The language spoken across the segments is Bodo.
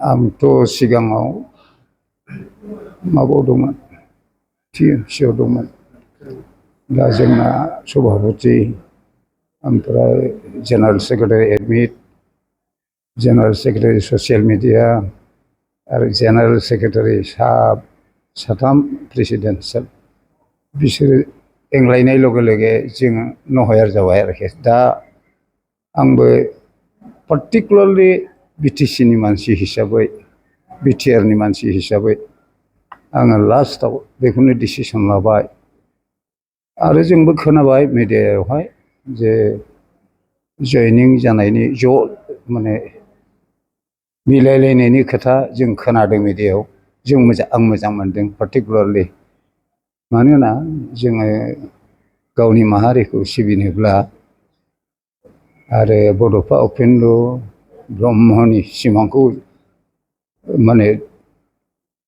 आंथ' सिगाङाव माबायाव दंमोन टिएमसिआव दंमोन। दा जोंना सभापति ओमफ्राय general secretary admit, general secretary social media आरो जेनेरेल सेक्रेटारि साथाम प्रेसिडेन्सियेल बिसोरो एंलायनाय लगे लगे जोङो नहायार जाबाय आरोखि। दा आंबो पार्टिकुलारलि बिटिसिनि मानसि हिसाबै बिटिआरनि मानसि हिसाबै आङो लास्टआव बेखौनो डिसिसन लाबाय। आरो जोंबो खोनाबाय मिडियायावहाय जे जयनिं जानायनि ज' माने मिलायलायनायनि खोथा जों खोनादों मिडियायाव। आं मोजां मोनदों पार्टिकुलारलि। मानोना जोङो गावनि माहारिखौ सिबिनोब्ला आरो बड'फा उपेन्द्र ब्रह्मनि सिमांखौ माने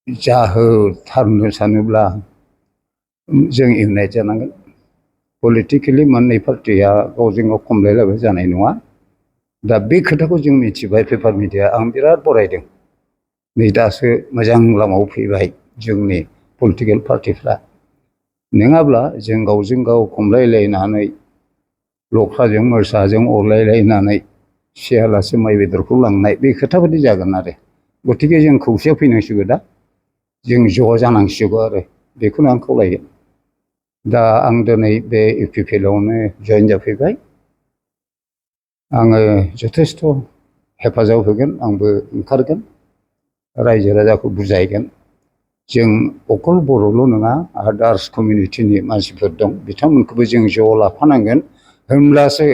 जाहोथारनो सानोब्ला जों इउनाइट जानांगोन। पलिटिकेलि मोननै पार्टिया गावजों गाव खमलायलायबा जानाय नङा। दा बे खोथाखौ जों मिथिबाय पेपार मिडिया। आं बिराद बरायदों। नै दासो मोजां लामायाव फैबाय जोंनि पलिटिकेल पार्टिफ्रा। नङाब्ला जों गावजों गाव खमलायलायनानै लख्राजों मोसाजों अरलायलायनानै सियालासे माइ बेदरखौ लांनाय बे खोथाबादि जागोन आरो। गतिके जों खौसेयाव फैनांसिगौ। दा जों ज' जानांसिगौ आरो बेखौनो आं खावलायो। दा आं दिनै बे इउपिपिएलआवनो जयेन जाफैबाय। आङो जथेस्थ' हेफाजाब होगोन। आंबो ओंखारगोन, रायजो राजाखौ बुजायगोन। जों अकल बर'ल' नङा, आदार्स कमिउनिटिनि मानसिफोर दं, बिथांमोनखौबो जों ज' लाफानांगोन। होमब्लासो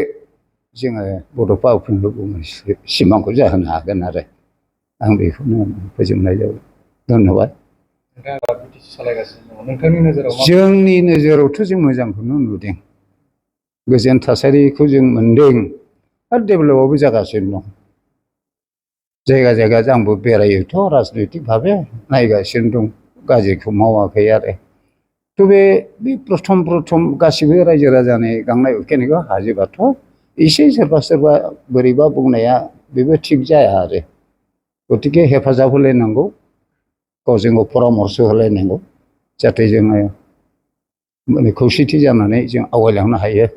जोङो बड'फा उपेन्द्र ब्रह्मनि सिमांखौ जाहोनो हागोन आरो। आं बेखौनो फोजोबनाय जाबाय। धन्यबाद। जोंनि नोजोरावथ' जों मोजांखौनो नुदों। गोजोन थासारिखौ जों मोनदों आरो डेभेलपआबो जागासिनो दं। जायगा जायगा आंबो बेरायोथ' राजनैतिक भाबे नायगासिनो दं। गाज्रिखौ मावाखै आरो। थ' बे प्रथम गासिबो रायजो राजानि गांनाय उखैनायखौ हाजोबाथ' एसे सोरबा बोरैबा बुंनाया बेबो थिग जाया आरो। गतिके हेफाजाब होलायनांगौ, गावजों गाव परामर्स होलायनांगौ, जाहाथे जोङो माने खौसेथि जानानै जों आवगायलांनो हायो।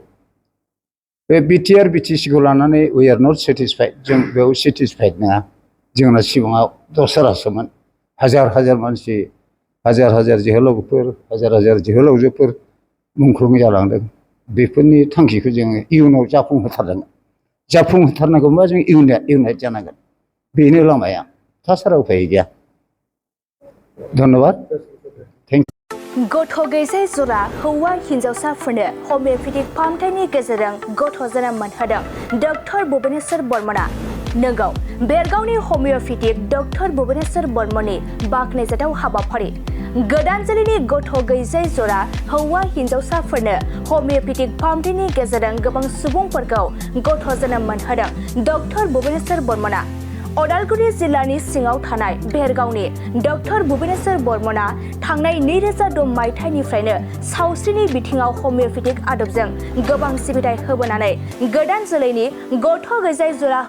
बे बिटिआर बिटिसिखौ लानानै उइ आर नट सेटिसफाइड। जों बेयाव सेटिसफाइड नङा। जोंना सिगाङाव दस्रासोमोन। हाजार हाजार मानसि, हाजार हाजार जोहोलावफोर, हाजार हाजार जोहोलावजोफोर मुंख्लं जालांदों। बेफोरनि थांखिखौ जोङो इयुनाव जाफुंहोथारनांगोन। जाफुंहोथारनांगौबा जों इउनाइट जानांगोन। बेनो लामाया। थासाराव उफाय गैया। धन्यबाद। गथ' गैजायै जरा हौवा हिन्जावसाफोरनो हमिय'पेथिक फाहामथायनि गेजेरजों गथ' जोनोम मोनहोदों डक्टर भुबनेश्वर बर्मनआ। नोंगौ, बेरगावनि हमिय'पेथिक डक्टर भुबनेश्वर बर्मननि बाख्नायजाथाव हाबाफारि। गोदान जोलैनि गथ' गैजायै जरा हौवा हिन्जावसाफोरनो हमिय'पेथिक फाहामथायनि गेजेरजों गोबां सुबुंफोरखौ गथ' जोनोम मोनहोदों डक्टर भुबनेश्वर बर्मनआ। अदालगुरि जिल्लानि सिङाव थानाय बेरगावनि डक्टर भुबनेश्वर बर्मनआ थांनाय 2006 मायथाइनिफ्रायनो सावस्रिनि बिथिङाव हमिय'पेथिक आदबजों गोबां सिबिथाय होबोनानै गोदान जोलैनि गथ' गैजायै जरा